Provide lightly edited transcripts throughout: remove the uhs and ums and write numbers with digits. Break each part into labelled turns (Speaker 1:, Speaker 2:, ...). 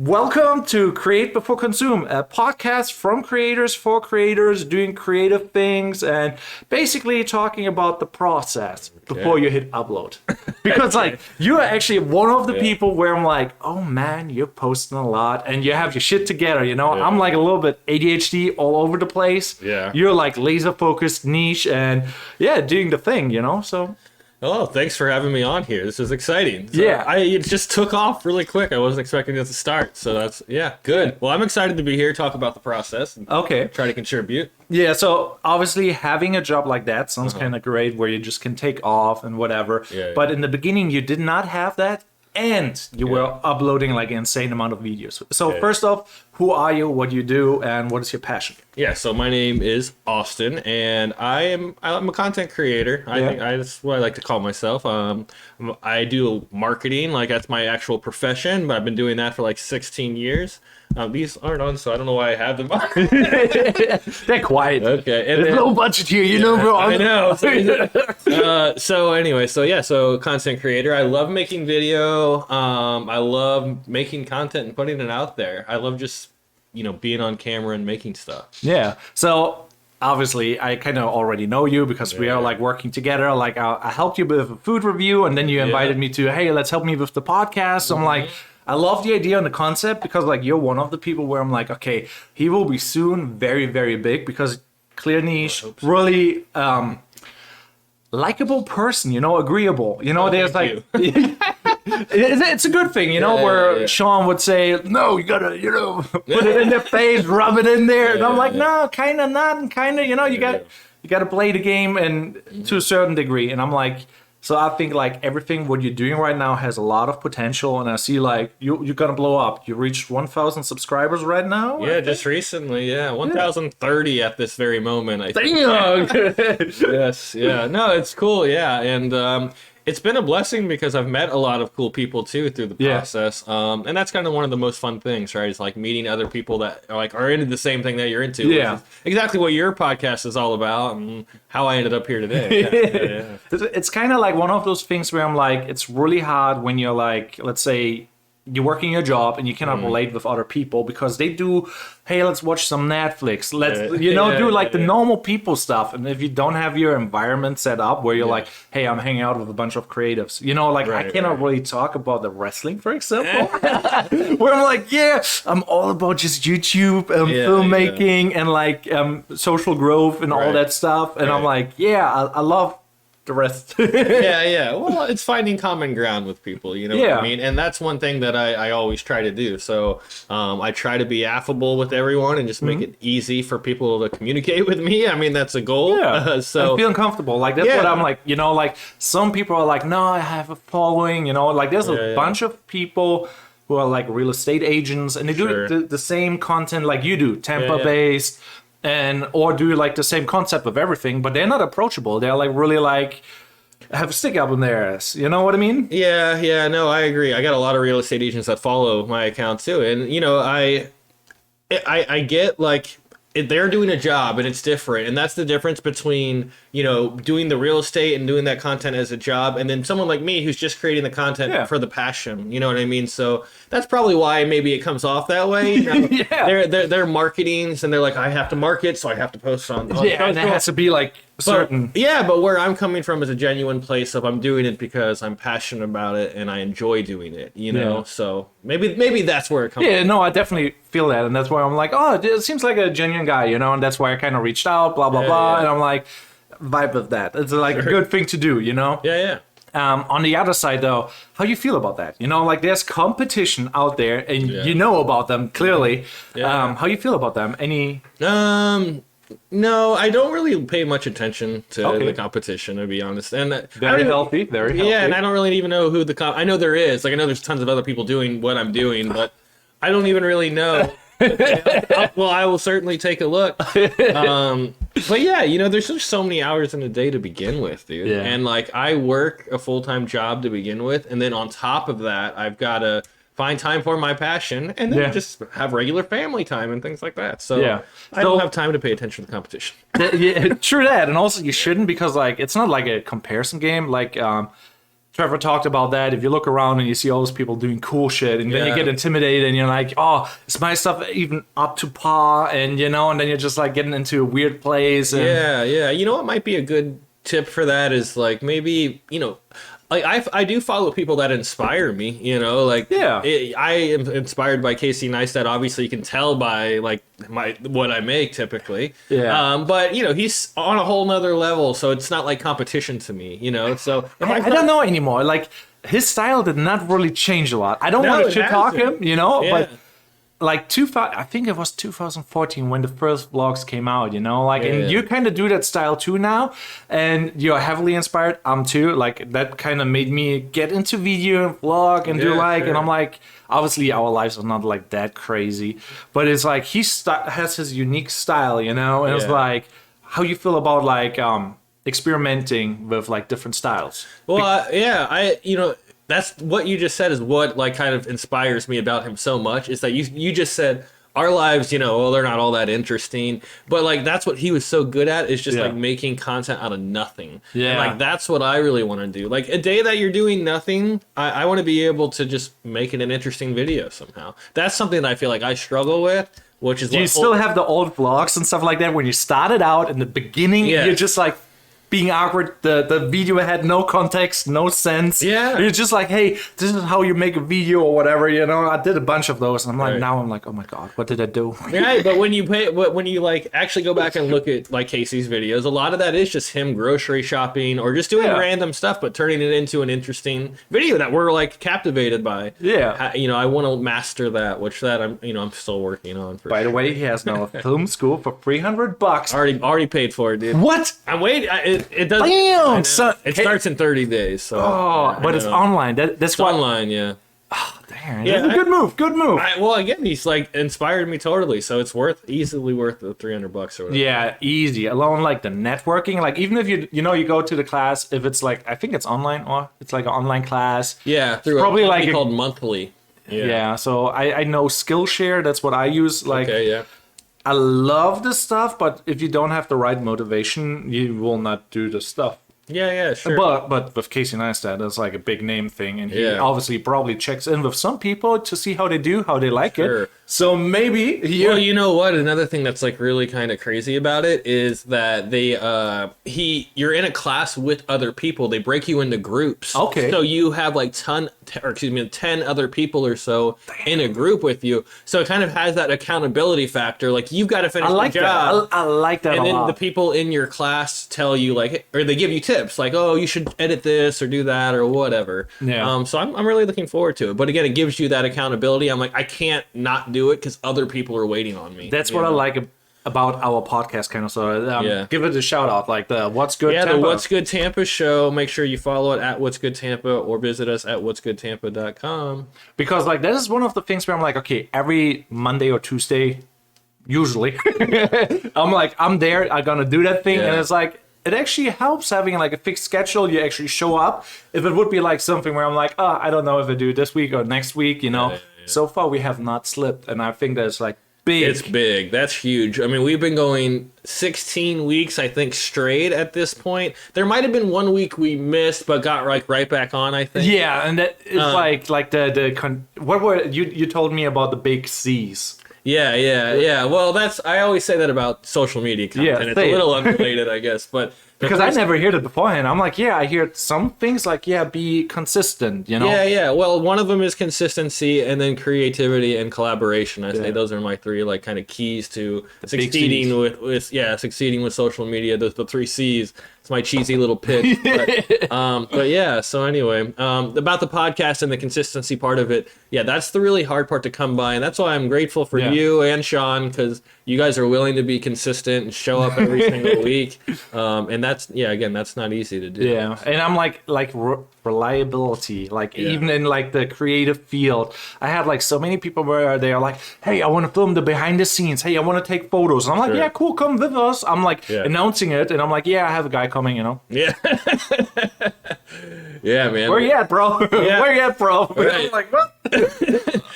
Speaker 1: Welcome to Create Before Consume, a podcast from creators for creators doing creative things and basically talking about the process before you hit upload. Because like you are actually one of the people where I'm like, oh man, you're posting a lot and you have your shit together, you know? I'm like a little bit ADHD all over the place.
Speaker 2: Yeah.
Speaker 1: You're like laser focused niche and doing the thing, you know? So
Speaker 2: Oh, thanks for having me on here. This is exciting. So it just took off really quick. I wasn't expecting it to start. So that's, good. Well, I'm excited to be here, talk about the process, and try to contribute.
Speaker 1: Yeah, so obviously having a job like that sounds kind of great where you just can take off and whatever. But in the beginning, you did not have that. And you were uploading like an insane amount of videos. So first off, who are you, what do you do, and what is your passion?
Speaker 2: Yeah, so my name is Austin, and I'm a content creator. I think that's what I like to call myself. I do marketing, like that's my actual profession, but I've been doing that for like 16 years. These aren't on, so I don't know why I have them on.
Speaker 1: They're quiet.
Speaker 2: Okay. And
Speaker 1: there's no budget here, you know, bro.
Speaker 2: I know. So content creator. I love making video. I love making content and putting it out there. I love just, being on camera and making stuff.
Speaker 1: Yeah. So obviously I kind of already know you because we are like working together. Like I helped you with a food review and then you invited me to, hey, let's help me with the podcast. So I'm like, I love the idea and the concept because like you're one of the people where I'm like, okay, he will be soon very, very big because clear niche, really likable person, agreeable. There's like it's a good thing, where Sean would say, no, you gotta, put it in their face, rub it in there. And I'm like, no, kind of not, and kind of, you got to play the game and to a certain degree. And I'm like, so I think like everything what you're doing right now has a lot of potential, and I see like you're gonna blow up. You reached 1,000 subscribers right now.
Speaker 2: Yeah, just recently. 1,030 at this very moment. I think. Yes. Yeah. No, it's cool. Yeah, and it's been a blessing because I've met a lot of cool people too through the process. And that's kind of one of the most fun things, right? It's like meeting other people that are into the same thing that you're into.
Speaker 1: Yeah.
Speaker 2: Which is exactly what your podcast is all about and how I ended up here today.
Speaker 1: It's kind of like one of those things where I'm like, it's really hard when you're like, let's say you're working your job and you cannot relate with other people because they do, hey, let's watch some Netflix. Let's, do like the normal people stuff. And if you don't have your environment set up where you're like, hey, I'm hanging out with a bunch of creatives, I cannot really talk about the wrestling, for example, where I'm like, I'm all about just YouTube, filmmaking and like social growth and all that stuff. And I'm like, I love the rest.
Speaker 2: Well, it's finding common ground with people, what I mean? And that's one thing that I always try to do. So I try to be affable with everyone and just make it easy for people to communicate with me. I mean, that's a goal.
Speaker 1: So I'm feeling comfortable. Like that's what I'm like, like some people are like, no, I have a following, like there's a bunch of people who are like real estate agents and they do the same content like you do, Tampa based. Or do like the same concept of everything, but they're not approachable. They're like really like have a stick up in their ass. You know what I mean?
Speaker 2: No, I agree. I got a lot of real estate agents that follow my account too, and I get like they're doing a job and it's different, and that's the difference between doing the real estate and doing that content as a job, and then someone like me who's just creating the content for the passion. You know what I mean? So that's probably why maybe it comes off that way. They're marketings, and they're like, I have to market, so I have to post on.
Speaker 1: And it has to be like certain.
Speaker 2: But where I'm coming from is a genuine place of I'm doing it because I'm passionate about it and I enjoy doing it. So maybe that's where it comes.
Speaker 1: Yeah, no, I definitely feel that, and that's why I'm like, oh, it seems like a genuine guy, and that's why I kind of reached out, blah blah blah, and I'm like, vibe of that. It's like a good thing to do, On the other side, though, how you feel about that? Like there's competition out there, and you know about them clearly. How you feel about them? Any?
Speaker 2: No, I don't really pay much attention to the competition, to be honest. And
Speaker 1: very healthy.
Speaker 2: Yeah, and I don't really even know who I know there is. Like I know there's tons of other people doing what I'm doing, but I don't even really know. Well, I will certainly take a look. But there's just so many hours in a day to begin with, dude. And like I work a full-time job to begin with, and then on top of that, I've got to find time for my passion, and then just have regular family time and things like that. So I don't have time to pay attention to the competition.
Speaker 1: True that, and also you shouldn't, because like it's not like a comparison game. Like Trevor talked about that. If you look around and you see all those people doing cool shit, and then you get intimidated, and you're like, oh, is my stuff even up to par? And and then you're just like getting into a weird place. And...
Speaker 2: Yeah. You know what might be a good tip for that is like maybe like I do follow people that inspire me, like I am inspired by Casey Neistat. Obviously, you can tell by like what I make typically. Yeah. But he's on a whole nother level, so it's not like competition to me. So
Speaker 1: I don't know anymore. Like his style did not really change a lot. I don't want to shit talk him, but. Like I think it was 2014 when the first vlogs came out, and you kind of do that style too now, and you're heavily inspired. I'm too. Like that kind of made me get into video and vlog and do and I'm like, obviously our lives are not like that crazy, but it's like he has his unique style, and it's like how you feel about like experimenting with like different styles.
Speaker 2: Well, that's what you just said is what like kind of inspires me about him so much is that you just said our lives, they're not all that interesting, but like that's what he was so good at is just like making content out of nothing. Yeah. And like that's what I really want to do. Like a day that you're doing nothing, I want to be able to just make it an interesting video somehow. That's something that I feel like I struggle with, which is
Speaker 1: do you still have the old vlogs and stuff like that when you started out in the beginning? You're just like being awkward, the video had no context, no sense. Yeah. You're just like, hey, this is how you make a video or whatever, I did a bunch of those, and I'm like, now I'm like, oh my god, what did I do?
Speaker 2: Yeah, but when you like actually go back and look at like Casey's videos, a lot of that is just him grocery shopping or just doing random stuff, but turning it into an interesting video that we're like captivated by. Yeah. I want to master that, which I'm still working on.
Speaker 1: By the way, he has now a film school for $300.
Speaker 2: Already paid for it, dude.
Speaker 1: What?
Speaker 2: I'm waiting. It does.
Speaker 1: Damn,
Speaker 2: it starts in 30 days. So
Speaker 1: but it's online. That's
Speaker 2: why online. Yeah.
Speaker 1: Oh, damn. Yeah, good move.
Speaker 2: Well, again, he's like inspired me totally, so it's easily worth the $300 or whatever.
Speaker 1: Yeah, easy. Alone, like the networking, like even if you go to the class, if it's like I think it's online or it's like an online class.
Speaker 2: Yeah, through probably like called Monthly.
Speaker 1: Yeah. So I know Skillshare. That's what I use. Like. Okay. Yeah. I love this stuff, but if you don't have the right motivation, you will not do the stuff.
Speaker 2: Yeah, sure.
Speaker 1: But with Casey Neistat, that's like a big name thing, and he obviously probably checks in with some people to see how they do, how they like it. So maybe
Speaker 2: well, you know what? Another thing that's like really kind of crazy about it is that you're in a class with other people. They break you into groups. Okay. So you have like 10 other people or so in a group with you. So it kind of has that accountability factor. Like you've got to finish the job.
Speaker 1: I like that.
Speaker 2: And then the people in your class tell you like, or they give you tips like, oh, you should edit this or do that or whatever. Yeah. So I'm really looking forward to it. But again, it gives you that accountability. I'm like, I can't not do it because other people are waiting on me.
Speaker 1: That's what I like about our podcast kind of. So give it a shout out, like the What's Good Tampa.
Speaker 2: The What's Good Tampa show. Make sure you follow it at What's Good Tampa or visit us at whatsgoodtampa.com.
Speaker 1: Because like that is one of the things where I'm like, okay, every Monday or Tuesday, usually, I'm there, I'm gonna do that thing, and it's like, it actually helps having like a fixed schedule. You actually show up. If it would be like something where I'm like, oh, I don't know if I do this week or next week, So far we have not slipped, and I think that's like big.
Speaker 2: It's big. That's huge. I mean, we've been going 16 weeks, I think, straight at this point. There might have been 1 week we missed, but got right back on, I think.
Speaker 1: Yeah, and that is like what were you told me about the big C's.
Speaker 2: Yeah. Well, I always say that about social media content. It's a little unrelated, I guess, but
Speaker 1: because I never heard it beforehand. I'm like, I hear some things like, be consistent,
Speaker 2: Yeah. Well, one of them is consistency, and then creativity and collaboration. I say those are my three like kind of keys to succeeding with social media. The 3 C's. It's my cheesy little pitch. But yeah. So anyway, about the podcast and the consistency part of it. Yeah, that's the really hard part to come by, and that's why I'm grateful for you and Sean, because you guys are willing to be consistent and show up every single week. And that's not easy to do.
Speaker 1: Yeah, and I'm like reliability, even in like the creative field. I have like so many people where they are like, hey, I want to film the behind the scenes. Hey, I want to take photos. And I'm like, yeah, cool, come with us. I'm like announcing it, and I'm like, I have a guy coming,
Speaker 2: Yeah. Yeah, man.
Speaker 1: Where you at, bro? Where you at, bro?
Speaker 2: Right.
Speaker 1: I'm like, what?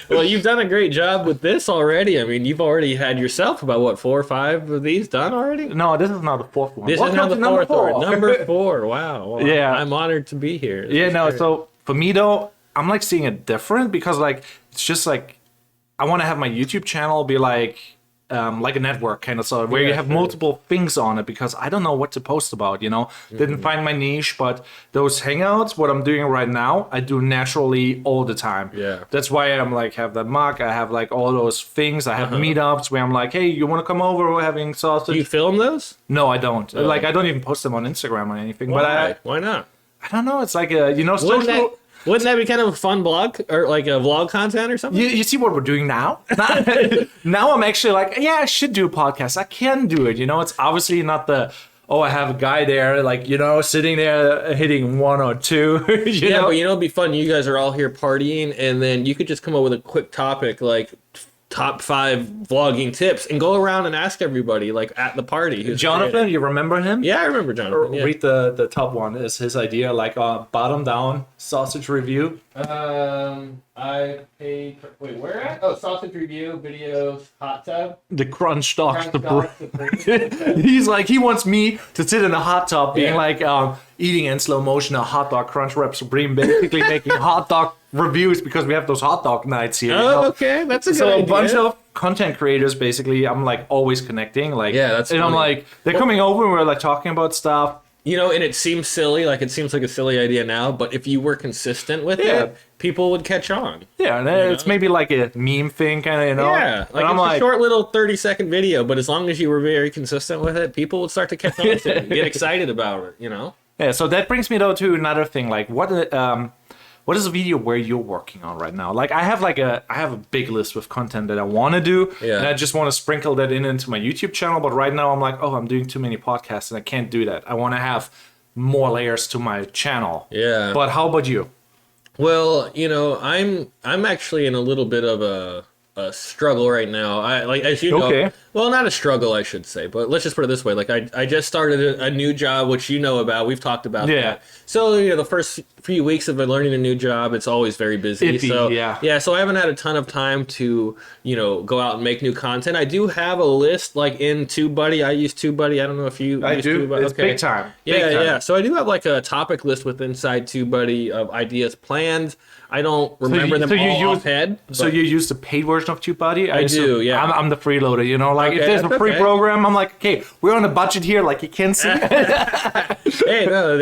Speaker 2: Well, you've done a great job with this already. I mean, you've already had yourself about, what, 4 or 5 of these done already?
Speaker 1: No, this is now the 4th one.
Speaker 2: This is now the 4th one. Number 4. Wow. Well,
Speaker 1: Yeah.
Speaker 2: I'm honored to be here.
Speaker 1: Yeah, no, so for me though, I'm like seeing it different because like it's just like I want to have my YouTube channel be like a network kind of sort of where you have multiple things on it because I don't know what to post about, you know. Didn't find my niche, but those hangouts, what I'm doing right now, I do naturally all the time.
Speaker 2: Yeah.
Speaker 1: That's why I'm like have that mug, I have like all those things. I have meetups where I'm like, hey, you want to come over? We're having sausage.
Speaker 2: Do you film those?
Speaker 1: No, I don't. Like I don't even post them on Instagram or anything.
Speaker 2: Why?
Speaker 1: But
Speaker 2: Why not?
Speaker 1: I don't know. It's like a social.
Speaker 2: Wouldn't that be kind of a fun blog or like a vlog content or something?
Speaker 1: You see what we're doing now? Now I'm actually like, yeah, I should do a podcast. I can do it. You know, it's obviously not I have a guy there, like, you know, sitting there hitting 1 or 2. You know?
Speaker 2: But you know, it'd be fun. You guys are all here partying, and then you could just come up with a quick topic like top 5 vlogging tips and go around and ask everybody like at the party.
Speaker 1: Jonathan, you remember him?
Speaker 2: Yeah, I remember Jonathan. Yeah.
Speaker 1: Read the top one. Is his idea like a bottom down sausage review?
Speaker 2: I paid. Wait, where at? Oh, sausage review videos, hot tub.
Speaker 1: The crunch dogs. He's like, he wants me to sit in a hot tub, being like eating in slow motion a hot dog crunch wrap supreme, basically making hot dog reviews because we have those hot dog nights here.
Speaker 2: Oh, you know? Okay, that's a good idea.
Speaker 1: A bunch of content creators, basically, I'm like always connecting, like,
Speaker 2: yeah, that's.
Speaker 1: And
Speaker 2: funny.
Speaker 1: I'm like, they're coming over and we're like talking about stuff.
Speaker 2: You know, and it seems silly, like it seems like a silly idea now, but if you were consistent with it, people would catch on.
Speaker 1: Yeah, and it's maybe like a meme thing, kind of, you know.
Speaker 2: Yeah, like it's a short little 30-second video, but as long as you were very consistent with it, people would start to catch on to it, get excited about it, you know.
Speaker 1: Yeah, so that brings me though to another thing, like what is a video where you're working on right now? Like I have a big list with content that I want to do, and I just want to sprinkle that into my YouTube channel. But right now I'm like, I'm doing too many podcasts and I can't do that. I want to have more layers to my channel.
Speaker 2: Yeah.
Speaker 1: But how about you?
Speaker 2: Well, you know, I'm actually in a little bit of a struggle right now. I like, as you know, well, not a struggle, I should say, but let's just put it this way. Like I just started a new job, which you know about. We've talked about that. So, you know, the first few weeks of learning a new job, it's always very busy. So I haven't had a ton of time to, you know, go out and make new content. I do have a list like in TubeBuddy. I use TubeBuddy. I don't know if you use TubeBuddy.
Speaker 1: It's big time.
Speaker 2: Yeah. So I do have like a topic list with inside TubeBuddy of ideas planned. I don't remember them all offhand.
Speaker 1: So you use the paid version of TubeBuddy?
Speaker 2: I do, yeah.
Speaker 1: I'm the freeloader, you know? Like, if there's a free program, I'm like, okay, we're on a budget here, like, you can see.
Speaker 2: Hey, no,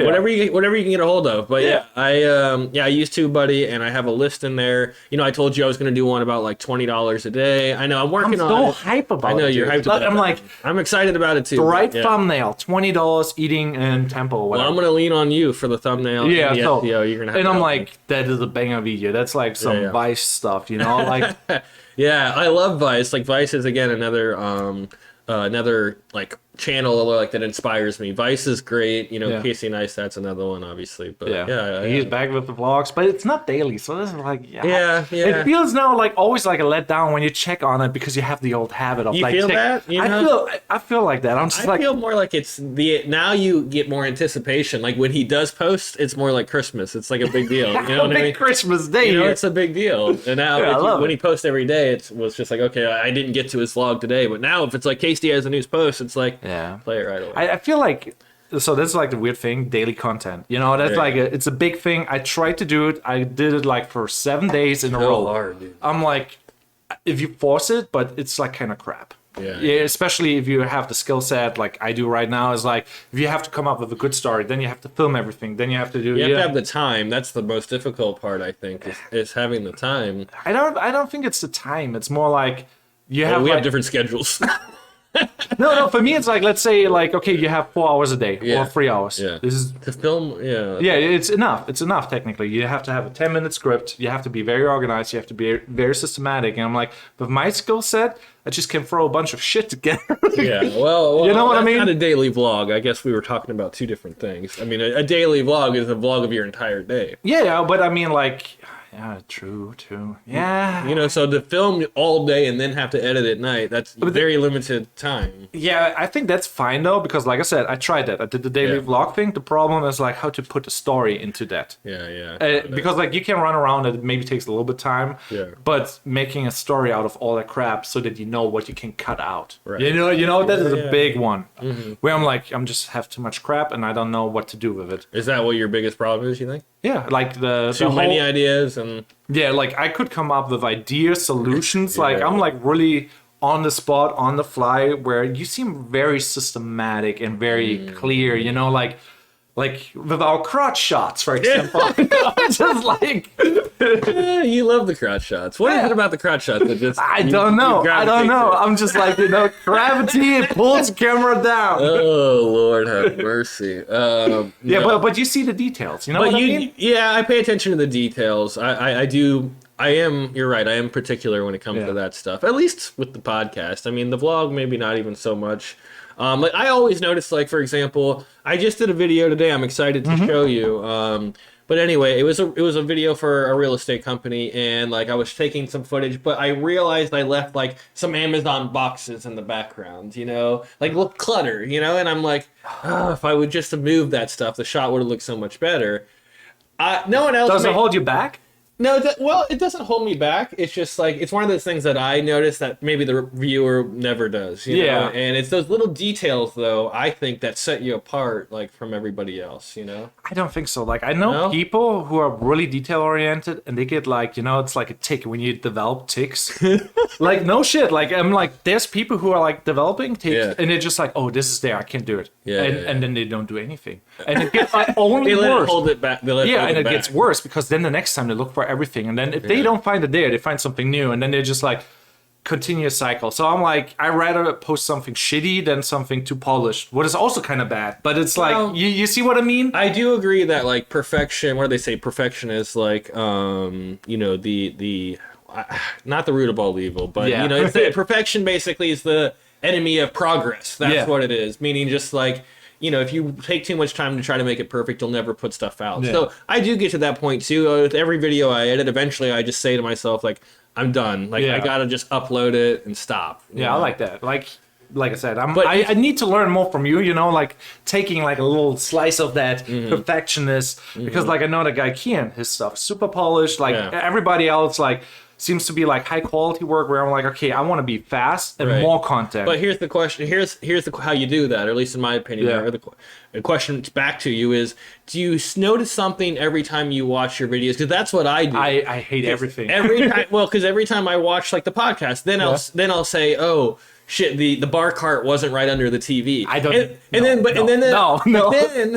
Speaker 2: whatever you can get a hold of. But I use TubeBuddy, and I have a list in there. You know, I told you I was going to do one about, like, $20 a day. I know, I'm working on it.
Speaker 1: I'm so hype about it.
Speaker 2: I know, you're hyped about it.
Speaker 1: I'm like...
Speaker 2: I'm excited about it, too.
Speaker 1: The right thumbnail, $20 eating in Tampa or whatever.
Speaker 2: Well, I'm going to lean on you for the thumbnail.
Speaker 1: Yeah,
Speaker 2: and the SEO. You're going to have
Speaker 1: and
Speaker 2: to
Speaker 1: I'm like, that is a banger video. That's like some Vice stuff, you know? Like,
Speaker 2: yeah, I love Vice. Like, Vice is, again, another like channel like that inspires me. Vice is great, you know. Casey Neistat's another one, obviously. But
Speaker 1: he's back with the vlogs, but it's not daily, so this is like
Speaker 2: it
Speaker 1: feels now like always like a letdown when you check on it because you have the old habit of
Speaker 2: you feel that, you know?
Speaker 1: I feel like that. I feel
Speaker 2: more like it's now you get more anticipation. Like when he does post, it's more like Christmas. It's like a big deal, you know what I mean?
Speaker 1: Christmas day,
Speaker 2: you know, it's a big deal. And now when he posts every day, it was just like, okay, I didn't get to his vlog today, but now if it's like Casey has a news post, it's like play it right away.
Speaker 1: I feel like that's like the weird thing, daily content. You know, that's like it's a big thing. I tried to do it. I did it like for 7 days in a row.
Speaker 2: Hard, dude.
Speaker 1: I'm like, if you force it, but it's like kind of crap. Yeah, especially if you have the skill set like I do right now. Is like if you have to come up with a good story, then you have to film everything. Then you have to do.
Speaker 2: You have to have the time. That's the most difficult part, I think, is having the time.
Speaker 1: I don't think it's the time. It's more like you have.
Speaker 2: We have different schedules.
Speaker 1: No. For me, it's like let's say like okay, you have 4 hours a day or 3 hours.
Speaker 2: Yeah.
Speaker 1: This is
Speaker 2: to film. Yeah.
Speaker 1: Yeah, it's enough. It's enough technically. You have to have a 10-minute script. You have to be very organized. You have to be very systematic. And I'm like, with my skill set, I just can throw a bunch of shit together.
Speaker 2: Well,
Speaker 1: you know what I mean?
Speaker 2: Not a daily vlog. I guess we were talking about two different things. I mean, a daily vlog is a vlog of your entire day.
Speaker 1: Yeah, but I mean, like, Yeah, true. Yeah.
Speaker 2: You know, so to film all day and then have to edit at night, that's very limited time.
Speaker 1: Yeah, I think that's fine though, because like I said, I tried that. I did the daily vlog thing. The problem is like how to put a story into that.
Speaker 2: Yeah.
Speaker 1: Because like you can run around, it maybe takes a little bit of time.
Speaker 2: Yeah.
Speaker 1: But making a story out of all that crap so that you know what you can cut out.
Speaker 2: Right.
Speaker 1: You know that is a big one. Where I'm just have too much crap and I don't know what to do with it.
Speaker 2: Is that what your biggest problem is, you think?
Speaker 1: Yeah, like
Speaker 2: too many ideas and
Speaker 1: like I could come up with ideas, solutions. Like I'm like really on the spot, on the fly, where you seem very systematic and very clear, you know, like with our crotch shots, for example. Just like
Speaker 2: you love the crotch shots. What is it about the crotch shots that just
Speaker 1: I don't know. I'm just like, you know, gravity pulls the camera down.
Speaker 2: Oh Lord have mercy.
Speaker 1: But you see the details, you know what I mean?
Speaker 2: Yeah, I pay attention to the details. I do. You're right. I am particular when it comes to that stuff. At least with the podcast. I mean, the vlog maybe not even so much. Like I always notice, like for example, I just did a video today. I'm excited to show you. But anyway, it was a video for a real estate company, and like I was taking some footage, but I realized I left like some Amazon boxes in the background, you know, like look clutter, you know, and I'm like, if I would just have moved that stuff, the shot would have looked so much better. No one else
Speaker 1: does it hold you back?
Speaker 2: No, well, it doesn't hold me back. It's just like, it's one of those things that I notice that maybe the viewer never does. You know? And it's those little details, though, I think that set you apart, like, from everybody else, you know?
Speaker 1: I don't think so. Like, I know people who are really detail-oriented, and they get, like, you know, it's like a tick when you develop ticks. Like, no shit. Like, I'm like, there's people who are, like, developing ticks, and they're just like, oh, this is there, I can't do it. And then they don't do anything. And it gets only
Speaker 2: they
Speaker 1: worse.
Speaker 2: let it hold it back.
Speaker 1: And it gets worse, because then the next time they look for everything, and then if they don't find it there, they find something new, and then they're just like continuous cycle. So I'm like, I rather post something shitty than something too polished, what is also kind of bad, but it's like, you see what I mean?
Speaker 2: I do agree that like perfection, what do they say, perfection is like you know, the not the root of all evil, but you know, it's perfection basically is the enemy of progress. That's what it is, meaning just like, you know, if you take too much time to try to make it perfect, you'll never put stuff out. So I do get to that point too. With every video I edit, eventually I just say to myself, like, I'm done. Like, I gotta just upload it and stop.
Speaker 1: Yeah, know? I like that. Like I said, I need to learn more from you, you know, like taking like a little slice of that perfectionist, because like I know the guy Kian, his stuff super polished, like everybody else, like seems to be like high quality work where I'm like, okay, I want to be fast and more content.
Speaker 2: But here's the question. Here's how you do that, or at least in my opinion. Or the question back to you is, do you notice something every time you watch your videos? Because that's what I do.
Speaker 1: I hate everything.
Speaker 2: Every time, because every time I watch like the podcast, then I'll say, oh shit, the bar cart wasn't right under the TV.
Speaker 1: I don't.
Speaker 2: But then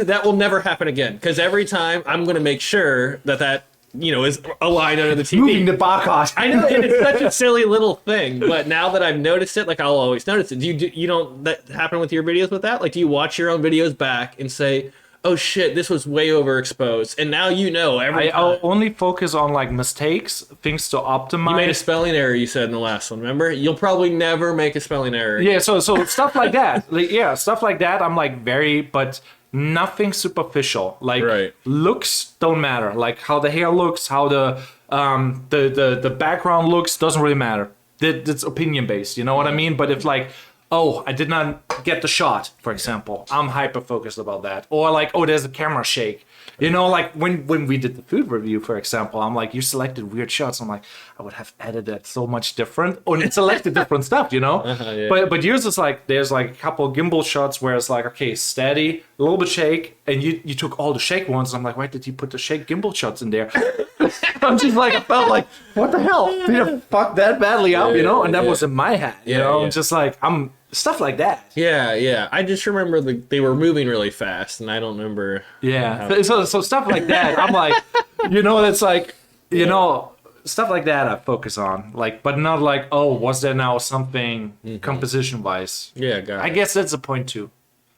Speaker 2: that will never happen again, because every time I'm going to make sure that you know, is aligned under the TV.
Speaker 1: Moving the bar cart.
Speaker 2: I know, and it's such a silly little thing, but now that I've noticed it, like I'll always notice it. You don't that happen with your videos with that? Like, do you watch your own videos back and say, oh shit, this was way overexposed, and now you know every time.
Speaker 1: I'll only focus on like mistakes, things to optimize.
Speaker 2: You made a spelling error, you said in the last one, remember? You'll probably never make a spelling error.
Speaker 1: Yeah, so stuff like that. Stuff like that, I'm like but nothing superficial. Like looks don't matter. Like how the hair looks, how the background looks doesn't really matter. It's opinion based. You know what I mean? But if like, oh, I did not get the shot, for example, I'm hyper focused about that. Or like, oh, there's a camera shake. You know, like when we did the food review, for example, I'm like, you selected weird shots. I'm like, I would have edited that so much different, or selected different stuff, you know. But yours is like, there's like a couple gimbal shots where it's like, okay, steady, a little bit shake, and you took all the shake ones. I'm like, why did you put the shake gimbal shots in there? I'm just like, I felt like, what the hell? Did you fuck that badly up, you know? And that was in my head, you know. I'm just like, stuff like that.
Speaker 2: Yeah. I just remember they were moving really fast, and I don't remember.
Speaker 1: Yeah. So stuff like that, I'm like, you know, it's like, you know, stuff like that I focus on. Like, but not like, oh, was there now something composition wise?
Speaker 2: Yeah, got it.
Speaker 1: I guess that's a point too.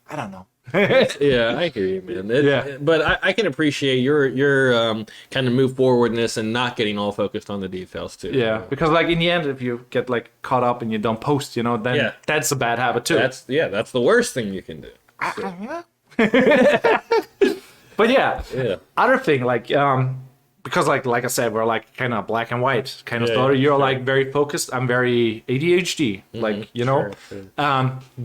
Speaker 1: I don't know.
Speaker 2: Yeah, I hear you, man. But I can appreciate your kind of move forwardness and not getting all focused on the details too.
Speaker 1: Yeah, because like in the end, if you get like caught up and you don't post, you know, then that's a bad habit too.
Speaker 2: That's the worst thing you can do.
Speaker 1: So. But other thing, like because like I said, we're like kind of black and white kind of
Speaker 2: Yeah,
Speaker 1: story. You're
Speaker 2: sure.
Speaker 1: like very focused. I'm very ADHD. Like
Speaker 2: Sure.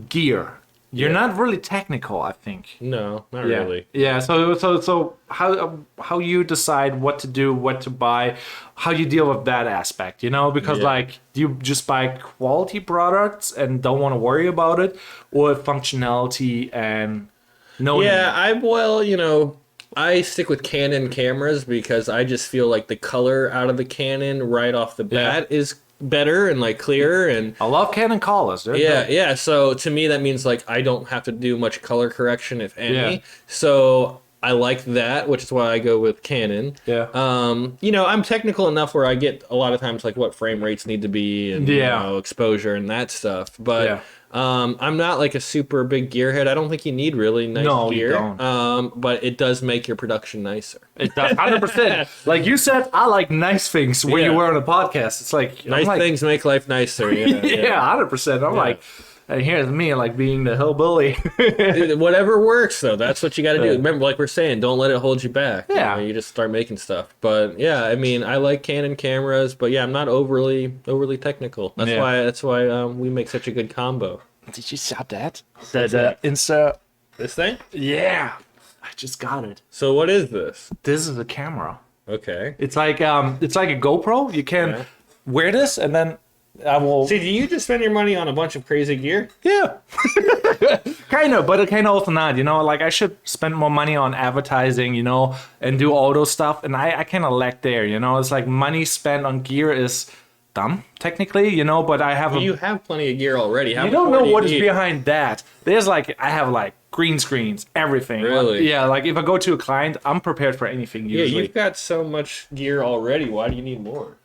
Speaker 1: gear. You're not really technical, I think.
Speaker 2: No, not
Speaker 1: Yeah.
Speaker 2: really.
Speaker 1: Yeah. So how you decide what to do, what to buy, how you deal with that aspect, because
Speaker 2: Yeah.
Speaker 1: like do you just buy quality products and don't want to worry about it, or functionality and no.
Speaker 2: Yeah, I stick with Canon cameras because I just feel like the color out of the Canon right off the bat is better and like clearer and
Speaker 1: I love Canon colors. They're
Speaker 2: yeah,
Speaker 1: good.
Speaker 2: yeah. So to me, that means like I don't have to do much color correction, if any.
Speaker 1: Yeah.
Speaker 2: So I like that, which is why I go with Canon.
Speaker 1: Yeah.
Speaker 2: I'm technical enough where I get a lot of times like what frame rates need to be and exposure and that stuff. But I'm not like a super big gearhead. I don't think you need really nice gear.
Speaker 1: You don't.
Speaker 2: But it does make your production nicer.
Speaker 1: It does 100%. Like you said, I like nice things when you were on a podcast. It's like
Speaker 2: Nice things make life nicer.
Speaker 1: Yeah, 100%. I'm like, and here's me like being the hillbilly.
Speaker 2: Dude, whatever works though, that's what you got to do. Remember, like we're saying, don't let it hold you back.
Speaker 1: Yeah.
Speaker 2: You just start making stuff. But yeah, I mean, I like Canon cameras, but yeah, I'm not overly technical. That's why we make such a good combo.
Speaker 1: Did you saw that? The insert.
Speaker 2: This thing?
Speaker 1: Yeah, I just got it.
Speaker 2: So what is this?
Speaker 1: This is a camera.
Speaker 2: Okay.
Speaker 1: It's like a GoPro. You can wear this, and then I will.
Speaker 2: See, do you just spend your money on a bunch of crazy gear?
Speaker 1: Yeah, kind of, but kind of also not. Like I should spend more money on advertising, and do all those stuff, and I kind of lack there. It's like money spent on gear is dumb technically, but I have.
Speaker 2: You have plenty of gear already.
Speaker 1: You don't know what is behind that. There's like I have like green screens, everything.
Speaker 2: Really?
Speaker 1: Yeah, like if I go to a client, I'm prepared for anything usually.
Speaker 2: Yeah, you've got so much gear already. Why do you need more?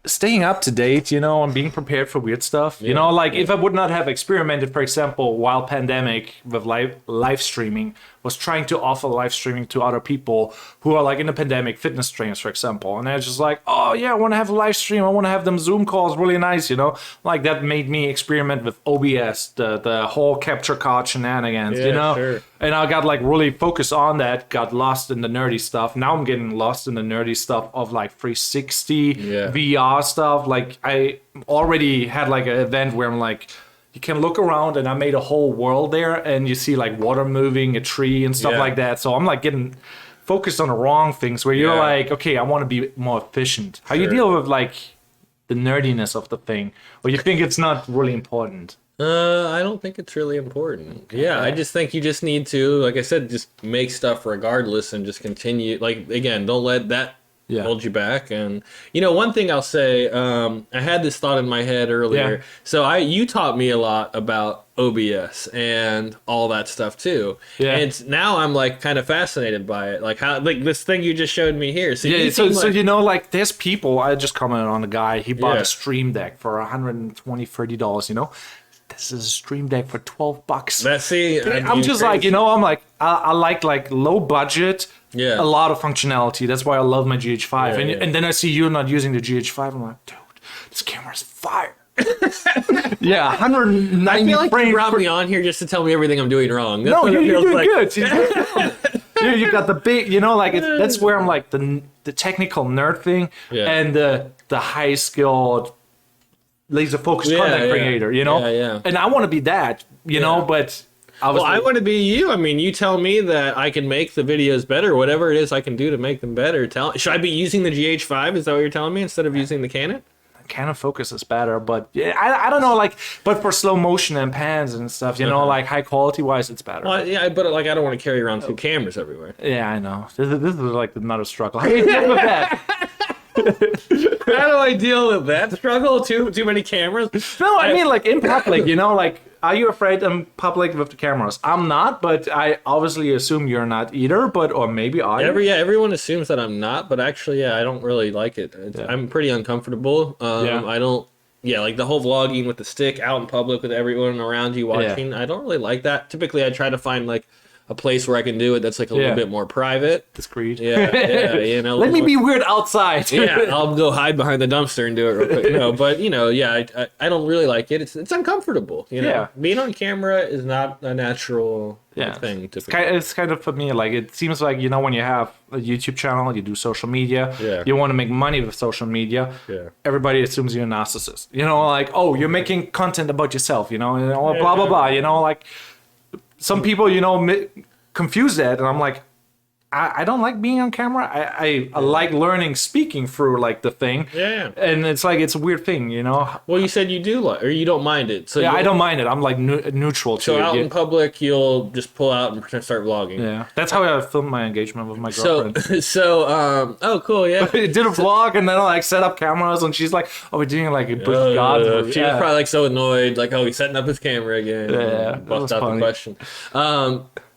Speaker 1: Staying up to date, and being prepared for weird stuff. If I would not have experimented, for example, while pandemic with live streaming, was trying to offer live streaming to other people who are like in the pandemic, fitness trainers, for example. And they're just like, oh yeah, I want to have a live stream. I want to have them Zoom calls really nice, Like that made me experiment with OBS, the whole capture card shenanigans,
Speaker 2: Sure.
Speaker 1: And I got like really focused on that, got lost in the nerdy stuff. Now I'm getting lost in the nerdy stuff of like 360 VR stuff. Like I already had like an event where I'm like, you can look around and I made a whole world there and you see like water moving, a tree and stuff like that. So I'm like getting focused on the wrong things where you're like, okay, I want to be more efficient. How you deal with like the nerdiness of the thing, or you think it's not really important?
Speaker 2: I don't think it's really important. Okay. Yeah, I just think you just need to, like I said, just make stuff regardless and just continue. Like, again, don't let that hold you back. And, one thing I'll say, I had this thought in my head earlier.
Speaker 1: Yeah.
Speaker 2: So you taught me a lot about OBS and all that stuff too. Yeah. And now I'm like kind of fascinated by it. Like how, like this thing you just showed me here. So
Speaker 1: like there's people, I just commented on a guy, he bought a Stream Deck for $120, $30, This is a Stream Deck for $12. I'm just like, I'm like, I like low budget, a lot of functionality. That's why I love my GH5. And then I see you're not using the GH5. I'm like, dude, this camera's fire. 190
Speaker 2: I feel like
Speaker 1: frames.
Speaker 2: you brought me on here just to tell me everything I'm doing wrong. That's
Speaker 1: No, you're doing
Speaker 2: like.
Speaker 1: good. You got the big, that's where I'm like the technical nerd thing and the high skilled laser focused content creator, and I want to be that, but I
Speaker 2: want to be you. I mean, you tell me that I can make the videos better, whatever it is I can do to make them better. Should I be using the GH5? Is that what you're telling me, instead of using the Canon?
Speaker 1: Canon focus is better, but I don't know, like, but for slow motion and pans and stuff, like high quality wise, it's better.
Speaker 2: Well, but like I don't want to carry around two cameras everywhere.
Speaker 1: Yeah, I know. This is like another struggle. How do you deal with that?
Speaker 2: How do I deal with that struggle? Too many cameras?
Speaker 1: No, I mean like in public, like, are you afraid in public with the cameras? I'm not, but I obviously assume you're not either, or maybe are you?
Speaker 2: Everyone assumes that I'm not, but actually, I don't really like it. I'm pretty uncomfortable. I don't, like the whole vlogging with the stick out in public with everyone around you watching, I don't really like that. Typically, I try to find like a place where I can do it that's like a little bit more private.
Speaker 1: Discreet.
Speaker 2: Yeah, you know.
Speaker 1: Let me be weird outside.
Speaker 2: Yeah, I'll go hide behind the dumpster and do it real quick. No, but you know, yeah, I don't really like it. It's uncomfortable. You know, being on camera is not a natural thing.
Speaker 1: It's kind of for me, like, it seems like, you know, when you have a YouTube channel, you do social media, you want to make money with social media. Yeah. Everybody assumes you're a narcissist. You know, like, oh, you're making content about yourself. You know, blah blah blah. You know, like. Some people, you know, confuse that, and I'm like, I don't like being on camera. I like learning speaking through like the thing. Yeah. And it's like it's a weird thing, you know.
Speaker 2: Well, you said you do like, or you don't mind it. So
Speaker 1: yeah, I don't mind it. I'm like neutral to it.
Speaker 2: So out in public, you'll just pull out and start vlogging.
Speaker 1: Yeah. That's how I filmed my engagement with my girlfriend.
Speaker 2: Oh, cool. Yeah.
Speaker 1: I did a vlog, and then I like set up cameras, and she's like, "Oh, we're doing like a God."
Speaker 2: She was probably like so annoyed, like, "Oh, he's setting up his camera again."
Speaker 1: Yeah.
Speaker 2: Bust out the question.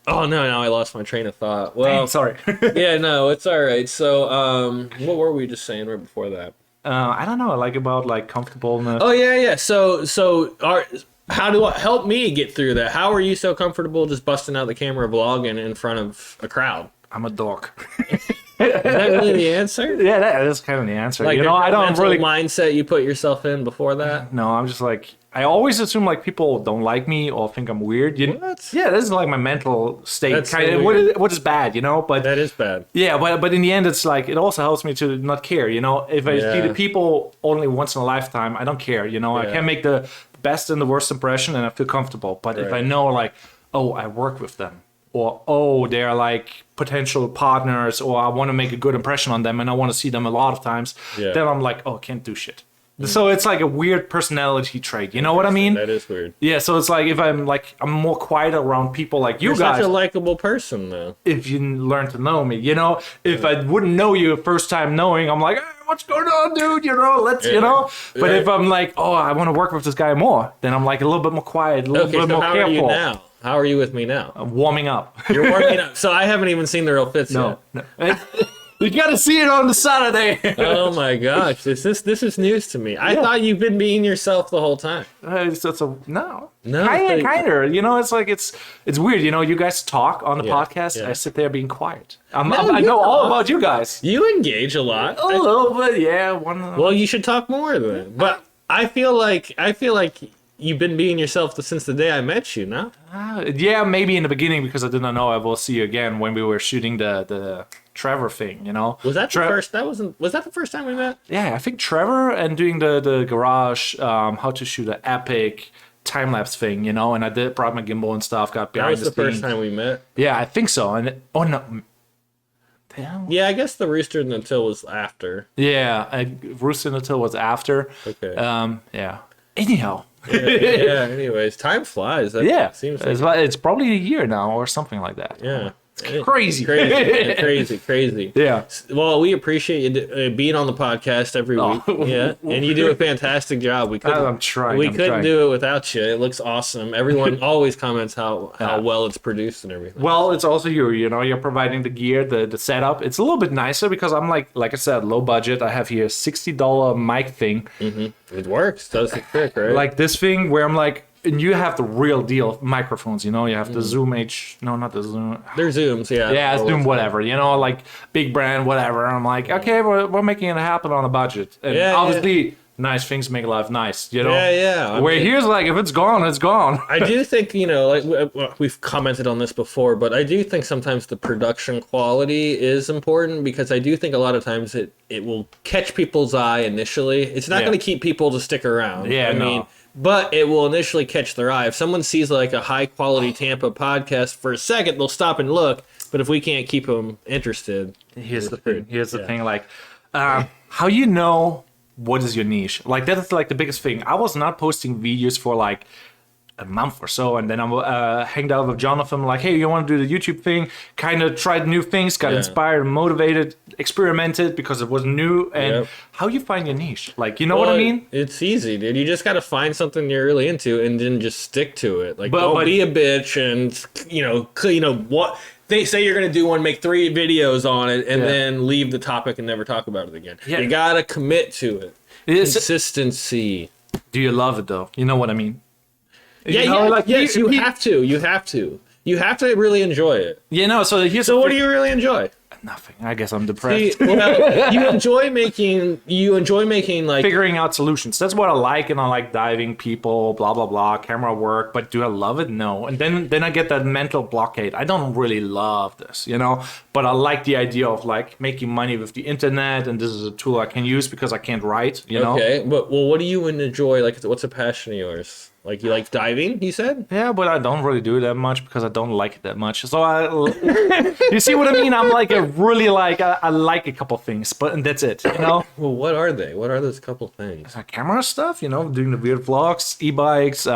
Speaker 2: Oh no! Now I lost my train of thought. Well,
Speaker 1: dang, sorry.
Speaker 2: Yeah, no, it's all right. So, what were we just saying right before that?
Speaker 1: I don't know. Like about like comfortableness.
Speaker 2: Oh yeah. So, help me get through that? How are you so comfortable just busting out the camera, vlogging in front of a crowd?
Speaker 1: I'm a dork.
Speaker 2: Is that really the answer?
Speaker 1: Yeah, that is kind of the answer.
Speaker 2: Like,
Speaker 1: you know, I don't really
Speaker 2: mindset you put yourself in before that.
Speaker 1: No, I'm just like, I always assume like people don't like me or think I'm weird.
Speaker 2: What?
Speaker 1: Yeah, this is like my mental state.
Speaker 2: That's
Speaker 1: kind
Speaker 2: so
Speaker 1: of what is bad, you know? But
Speaker 2: that is bad.
Speaker 1: Yeah, but in the end, it's like it also helps me to not care. You know, if I see the people only once in a lifetime, I don't care. You know, I can make the best and the worst impression, and I feel comfortable. But if I know like, oh, I work with them. Or, oh, they're like potential partners, or I want to make a good impression on them and I want to see them a lot of times, then I'm like, oh, I can't do shit. So it's like a weird personality trait. You know what I mean?
Speaker 2: That is weird.
Speaker 1: Yeah, so it's like if I'm more quiet around people like you
Speaker 2: You're
Speaker 1: guys.
Speaker 2: Such a likable person, though.
Speaker 1: If you learn to know me, you know? If I wouldn't know you first time knowing, I'm like, hey, what's going on, dude? You know, you know? But if I'm like, oh, I want to work with this guy more, then I'm like a little bit more quiet, a little bit more
Speaker 2: how
Speaker 1: careful.
Speaker 2: Are you now? How are you with me now?
Speaker 1: I'm warming up.
Speaker 2: You're warming up. So I haven't even seen the real fits yet.
Speaker 1: No. You gotta see it on the Saturday.
Speaker 2: Oh my gosh, this is news to me. I thought you've been being yourself the whole time.
Speaker 1: No. Kind of. You know, it's like it's weird. You know, you guys talk on the podcast. I sit there being quiet. I know all about you guys.
Speaker 2: You engage a lot.
Speaker 1: A little bit, yeah.
Speaker 2: Well, you should talk more then. But I feel like you've been being yourself since the day I met you. No?
Speaker 1: Yeah, maybe in the beginning because I did not know I will see you again when we were shooting the Trevor thing, you know.
Speaker 2: Was that the first? Was that the first time we met?
Speaker 1: Yeah, I think Trevor and doing the garage, how to shoot an epic time lapse thing, you know. And I brought my gimbal and stuff. Got behind the scenes.
Speaker 2: That was the first time we met.
Speaker 1: Yeah, I think so. And no. Damn.
Speaker 2: Yeah, I guess the Rooster and the Till was after.
Speaker 1: Yeah, Rooster and the Till was after.
Speaker 2: Okay.
Speaker 1: Yeah. Anyhow.
Speaker 2: Yeah. Anyways, time flies.
Speaker 1: Seems like it's probably a year now or something like that.
Speaker 2: Yeah.
Speaker 1: It's crazy.
Speaker 2: Crazy.
Speaker 1: Yeah.
Speaker 2: Well, we appreciate you being on the podcast every week. Yeah. And you do a fantastic job.
Speaker 1: I'm trying.
Speaker 2: We couldn't do it without you. It looks awesome. Everyone always comments how well it's produced and everything.
Speaker 1: Well, it's also you know, you're providing the gear, the setup. It's a little bit nicer because I'm like I said, low budget. I have here $60 mic thing.
Speaker 2: Mm-hmm. It works. Does the trick, right?
Speaker 1: Like this thing where I'm like, and you have the real deal microphones, you know. You have the Zoom not the Zoom.
Speaker 2: They're Zooms, yeah.
Speaker 1: Yeah, Zoom, whatever, you know, like big brand, whatever. I'm like, okay, we're making it happen on a budget, and obviously, nice things make life nice, you know.
Speaker 2: Yeah.
Speaker 1: Here's like, if it's gone, it's gone.
Speaker 2: I do think, you know, like we've commented on this before, but I do think sometimes the production quality is important because I do think a lot of times it will catch people's eye initially. It's not going to keep people to stick around.
Speaker 1: Yeah,
Speaker 2: I mean. But it will initially catch their eye. If someone sees like a high quality Tampa podcast for a second, they'll stop and look. But if we can't keep them interested,
Speaker 1: here's the thing. Like, how you know what is your niche? Like that is like the biggest thing. I was not posting videos for like a month or so, and then I hanged out with Jonathan. Like, hey, you want to do the YouTube thing? Kind of tried new things, got inspired, motivated, experimented because it was new. And how you find your niche? Like, you know what I mean?
Speaker 2: It's easy, dude. You just got to find something you're really into and then just stick to it. Like, don't be a bitch and you know what. They say you're going to do one, make 3 videos on it, and then leave the topic and never talk about it again. Yeah. You got to commit to it. Consistency. Do
Speaker 1: you love it though? You know what I mean?
Speaker 2: Yeah, you have to. You have to. You have to really enjoy it.
Speaker 1: You know, so here's
Speaker 2: So what do you really enjoy?
Speaker 1: Nothing. I guess I'm depressed.
Speaker 2: See, well, you enjoy making like
Speaker 1: Figuring out solutions. That's what I like, and I like diving people, blah blah blah, camera work. But do I love it? No. And then I get that mental blockade. I don't really love this, you know. But I like the idea of like making money with the internet, and this is a tool I can use because I can't write, you know.
Speaker 2: Okay, but well, what do you enjoy? Like, what's a passion of yours? Like, you like diving? You said.
Speaker 1: Yeah, but I don't really do it that much because I don't like it that much. So you see what I mean? I'm like I like a couple things, and that's it, you know.
Speaker 2: Well, what are they? What are those couple things?
Speaker 1: Camera stuff, you know, doing the weird vlogs, e-bikes,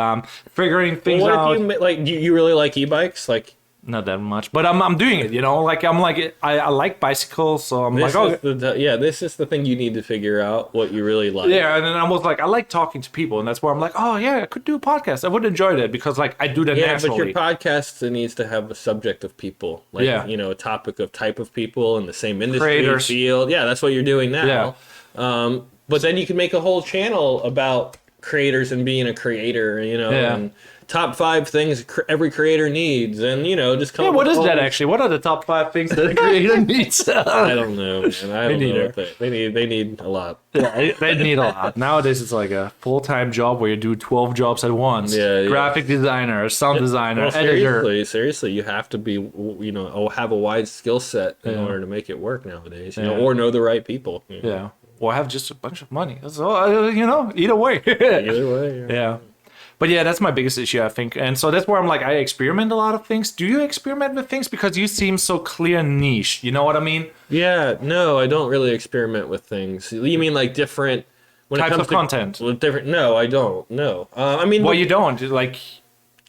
Speaker 1: figuring things
Speaker 2: What
Speaker 1: out.
Speaker 2: if you like? Do you really like e-bikes? Like,
Speaker 1: Not that much, but I'm doing it, you know. Like I like bicycles, so I'm like, oh
Speaker 2: this is the thing you need to figure out what you really like.
Speaker 1: yeah. And then I was like, I like talking to people, and that's where I'm like, oh yeah, I could do a podcast. I would enjoy that because like I do that
Speaker 2: Yeah,
Speaker 1: naturally.
Speaker 2: but your podcast needs to have a subject of people, like you know, a topic of type of people in the same industry
Speaker 1: Creators.
Speaker 2: field. Yeah, that's what you're doing now.
Speaker 1: Yeah.
Speaker 2: But then you can make a whole channel about creators and being a creator, you know, and top 5 things every creator needs, and you know, just come.
Speaker 1: Yeah,
Speaker 2: up
Speaker 1: what
Speaker 2: with
Speaker 1: is
Speaker 2: all
Speaker 1: that
Speaker 2: these-
Speaker 1: actually? What are the top 5 things that a creator needs?
Speaker 2: I don't know, man. I don't know.
Speaker 1: neither.
Speaker 2: What they need a lot.
Speaker 1: Yeah, they need a lot. Nowadays, it's like a full-time job where you do 12 jobs at once.
Speaker 2: Yeah, yeah.
Speaker 1: Graphic designer, sound designer,
Speaker 2: Well,
Speaker 1: editor.
Speaker 2: seriously, you have to be, you know, have a wide skill set in order to make it work nowadays, you know, or know the right people. You know?
Speaker 1: Yeah. Or have just a bunch of money. That's all, you know, either way.
Speaker 2: Either way.
Speaker 1: Yeah. But yeah, that's my biggest issue, I think. And so that's where I'm like, I experiment a lot of things. Do you experiment with things? Because you seem so clear niche. You know what I mean?
Speaker 2: Yeah, no, I don't really experiment with things. You mean like different when
Speaker 1: Types
Speaker 2: it comes
Speaker 1: of content.
Speaker 2: With different? No, I don't. No, I mean,
Speaker 1: Well, you don't. Like,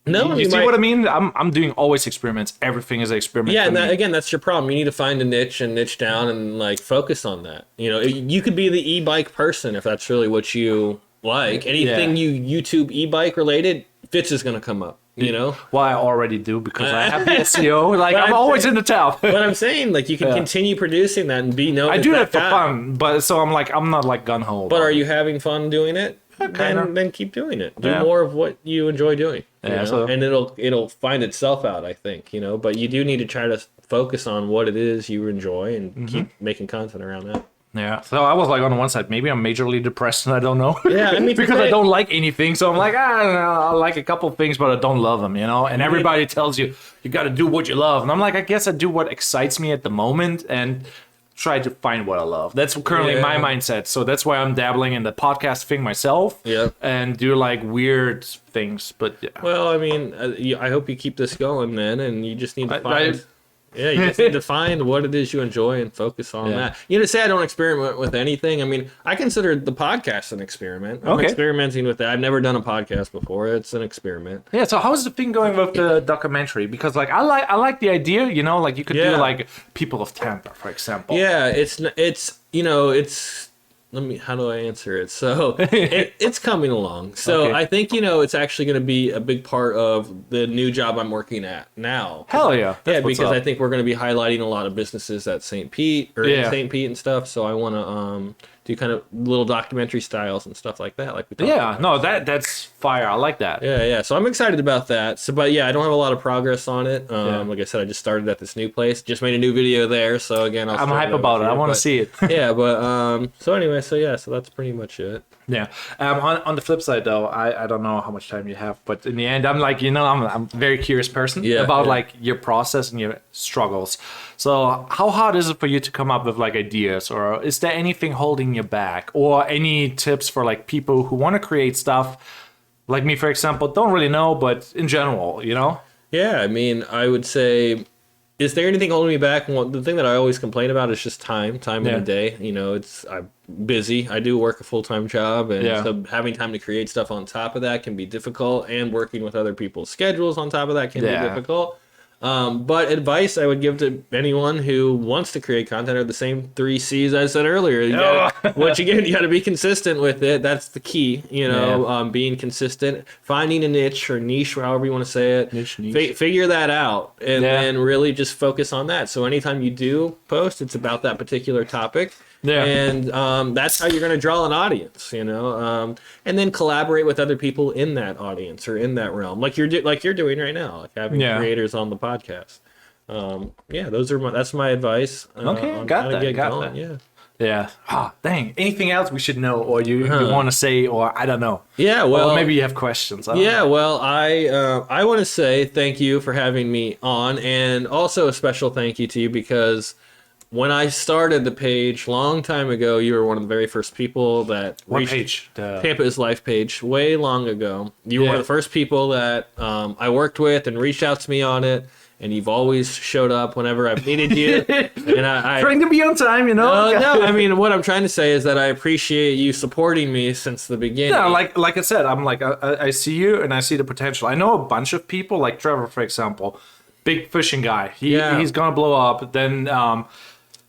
Speaker 2: no.
Speaker 1: you see what I mean? I'm doing always experiments. Everything is an experiment.
Speaker 2: Yeah,
Speaker 1: for
Speaker 2: and
Speaker 1: me.
Speaker 2: again, that's your problem. You need to find a niche and niche down and like focus on that. You know, you could be the e-bike person if that's really what you like. Anything you YouTube e-bike related, Fitz is going to come up. You know,
Speaker 1: Well, I already do because I have the SEO. Like,
Speaker 2: But
Speaker 1: I'm
Speaker 2: I'm
Speaker 1: always in the top.
Speaker 2: but I'm saying like you can continue producing that and be known.
Speaker 1: I
Speaker 2: as
Speaker 1: do that for
Speaker 2: guy.
Speaker 1: fun, but so I'm like, I'm not like gun ho.
Speaker 2: But are you having fun doing it?
Speaker 1: kinda.
Speaker 2: Then keep doing it. Do
Speaker 1: Yeah.
Speaker 2: more of what you enjoy doing. You
Speaker 1: Yeah,
Speaker 2: know?
Speaker 1: so-
Speaker 2: And it'll find itself out, I think, you know. But you do need to try to focus on what it is you enjoy and keep making content around that.
Speaker 1: Yeah. So I was like on one side, maybe I'm majorly depressed and I don't know.
Speaker 2: Yeah, I mean,
Speaker 1: because I
Speaker 2: today-
Speaker 1: don't like anything. So I'm like, I don't know, I like a couple things, but I don't love them, you know? And everybody tells you, you got to do what you love. And I'm like, I guess I do what excites me at the moment and try to find what I love. That's currently my mindset. So that's why I'm dabbling in the podcast thing myself.
Speaker 2: Yeah.
Speaker 1: And do like weird things. But yeah.
Speaker 2: Well, I mean, I hope you keep this going, man. And you just need to
Speaker 1: I-
Speaker 2: find. Yeah, you just need to find what it is you enjoy and focus on that. You know, say I don't experiment with anything. I mean, I consider the podcast an experiment. I'm experimenting with that. I've never done a podcast before. It's an experiment.
Speaker 1: Yeah, so how's the thing going with the documentary? Because like I like the idea, you know, like you could do like people of Tampa, for example.
Speaker 2: Yeah, it's you know, it's how do I answer it? So it's coming along. So I think, you know, it's actually going to be a big part of the new job I'm working at now.
Speaker 1: Hell yeah.
Speaker 2: Yeah,
Speaker 1: That's what's
Speaker 2: because
Speaker 1: up.
Speaker 2: I think we're going to be highlighting a lot of businesses at St. Pete or in St. Pete and stuff. So I want to do kind of little documentary styles and stuff like that. Like we talked about.
Speaker 1: No, that's fire. I like that.
Speaker 2: Yeah. So I'm excited about that. So, but yeah, I don't have a lot of progress on it. Like I said, I just started at this new place. Just made a new video there. So again,
Speaker 1: I'm hype about it. I want to see it.
Speaker 2: Yeah, but so anyway, so that's pretty much it.
Speaker 1: Yeah. On the flip side, though, I don't know how much time you have, but in the end, I'm like, you know, I'm a very curious person about like your process and your struggles. So how hard is it for you to come up with like ideas, or is there anything holding you back, or any tips for like people who want to create stuff, like me, for example, don't really know, but in general, you know?
Speaker 2: Yeah, I mean, I would say, is there anything holding me back? Well, the thing that I always complain about is just time in the day. You know, I'm busy. I do work a full-time job, and so having time to create stuff on top of that can be difficult, and working with other people's schedules on top of that can be difficult. But advice I would give to anyone who wants to create content are the same 3 C's I said earlier. You got to be consistent with it. That's the key, you know, being consistent, finding a niche or niche, however you want to say it. Niche. Figure that out, and then really just focus on that. So anytime you do post, it's about that particular topic.
Speaker 1: Yeah.
Speaker 2: And that's how you're going to draw an audience, you know, and then collaborate with other people in that audience or in that realm, like you're doing right now, like having creators on the podcast. That's my advice.
Speaker 1: Okay,
Speaker 2: on
Speaker 1: got
Speaker 2: how
Speaker 1: that.
Speaker 2: to get
Speaker 1: Got
Speaker 2: going.
Speaker 1: that.
Speaker 2: Yeah.
Speaker 1: Yeah. Ah, dang. Anything else we should know, or you want to say, or I don't know.
Speaker 2: Yeah. Well,
Speaker 1: or maybe you have questions. I don't know.
Speaker 2: Well, I want to say thank you for having me on, and also a special thank you to you because when I started the page long time ago, you were one of the very first people that
Speaker 1: What
Speaker 2: reached
Speaker 1: page?
Speaker 2: Tampa's Life page way long ago. You were one of the first people that I worked with and reached out to me on it, and you've always showed up whenever I've needed you. And I
Speaker 1: trying to be on time, you know.
Speaker 2: no, I mean what I'm trying to say is that I appreciate you supporting me since the beginning.
Speaker 1: Yeah, like I said, I'm like I see you and I see the potential. I know a bunch of people, like Trevor, for example, big fishing guy. He's gonna blow up. Then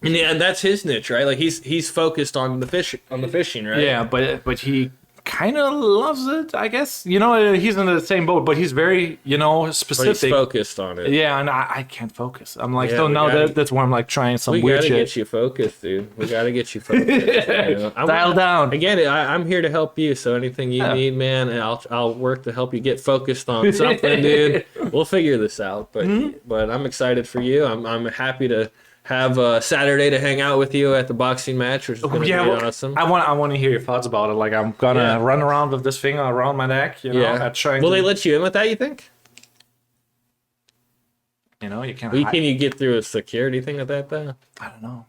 Speaker 2: and that's his niche, right? Like he's focused on the fishing, right?
Speaker 1: yeah, but he kind of loves it, I guess. You know, he's in the same boat, but he's very, you know, specific.
Speaker 2: But he's focused on it.
Speaker 1: Yeah, and I can't focus. I'm like,
Speaker 2: Yeah,
Speaker 1: so now that's where I'm like trying some
Speaker 2: we
Speaker 1: weird
Speaker 2: gotta
Speaker 1: shit.
Speaker 2: get you focused, dude. We gotta get you focused. You know?
Speaker 1: Dial down.
Speaker 2: Again, I'm here to help you. So anything you need, man, and I'll work to help you get focused on something, dude. We'll figure this out. But I'm excited for you. I'm happy to have Saturday to hang out with you at the boxing match, which is going to be awesome.
Speaker 1: I want to hear your thoughts about it. Like, I'm gonna run around with this thing around my neck. You know,
Speaker 2: Will they let you in with that? You think?
Speaker 1: You know, you can't.
Speaker 2: Can you get through a security thing with that though?
Speaker 1: I don't know.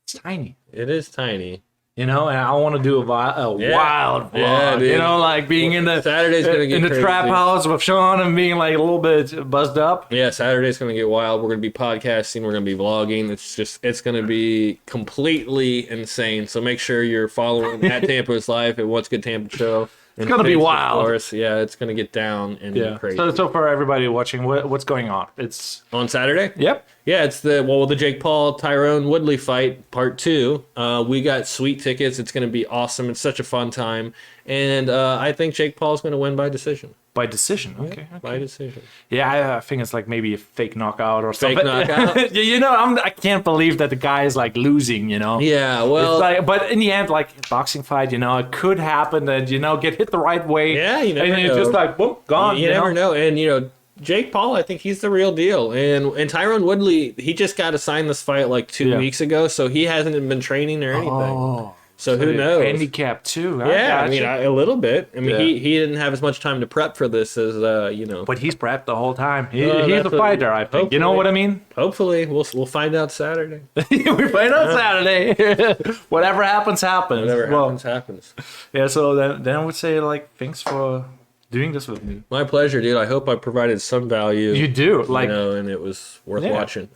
Speaker 1: It's tiny.
Speaker 2: It is tiny.
Speaker 1: You know, and I want to do a wild vlog.
Speaker 2: Yeah, dude.
Speaker 1: You know, like being in the
Speaker 2: Saturday's gonna get
Speaker 1: in the
Speaker 2: crazy.
Speaker 1: trap house with Sean and being like a little bit buzzed up.
Speaker 2: Yeah, Saturday's gonna get wild. We're gonna be podcasting. We're gonna be vlogging. It's gonna be completely insane. So make sure you're following at Tampa's Life at What's Good Tampa Show.
Speaker 1: It's gonna be wild.
Speaker 2: Of course. Yeah, it's gonna get down and crazy.
Speaker 1: So for everybody watching, what's going on? It's
Speaker 2: on Saturday.
Speaker 1: Yep.
Speaker 2: Yeah, it's the Jake Paul Tyrone Woodley fight part 2. We got sweet tickets. It's gonna be awesome. It's such a fun time, and I think Jake Paul's gonna win by decision.
Speaker 1: By decision, okay.
Speaker 2: By decision.
Speaker 1: Yeah, I think it's like maybe a fake knockout or something.
Speaker 2: Fake knockout.
Speaker 1: You know, I can't believe that the guy is like losing. You know.
Speaker 2: Yeah, well,
Speaker 1: it's like, but in the end, like boxing fight, you know, it could happen that get hit the right way.
Speaker 2: Yeah, you never know.
Speaker 1: And it's just like boom, gone.
Speaker 2: You never know, and Jake Paul, I think he's the real deal, and Tyrone Woodley, he just got assigned this fight like 2 weeks ago, so he hasn't been training or anything.
Speaker 1: Oh.
Speaker 2: So who knows?
Speaker 1: Handicap too.
Speaker 2: Yeah, I mean a little bit. I mean he didn't have as much time to prep for this as
Speaker 1: But he's prepped the whole time. He's a fighter, I think.
Speaker 2: Hopefully.
Speaker 1: You know what I mean?
Speaker 2: Hopefully, we'll find out Saturday.
Speaker 1: We find out Saturday. Whatever happens, happens.
Speaker 2: Whatever happens.
Speaker 1: Yeah. So then I would say like thanks for doing this with me.
Speaker 2: My pleasure, dude. I hope I provided some value.
Speaker 1: You do, like,
Speaker 2: and it was worth watching.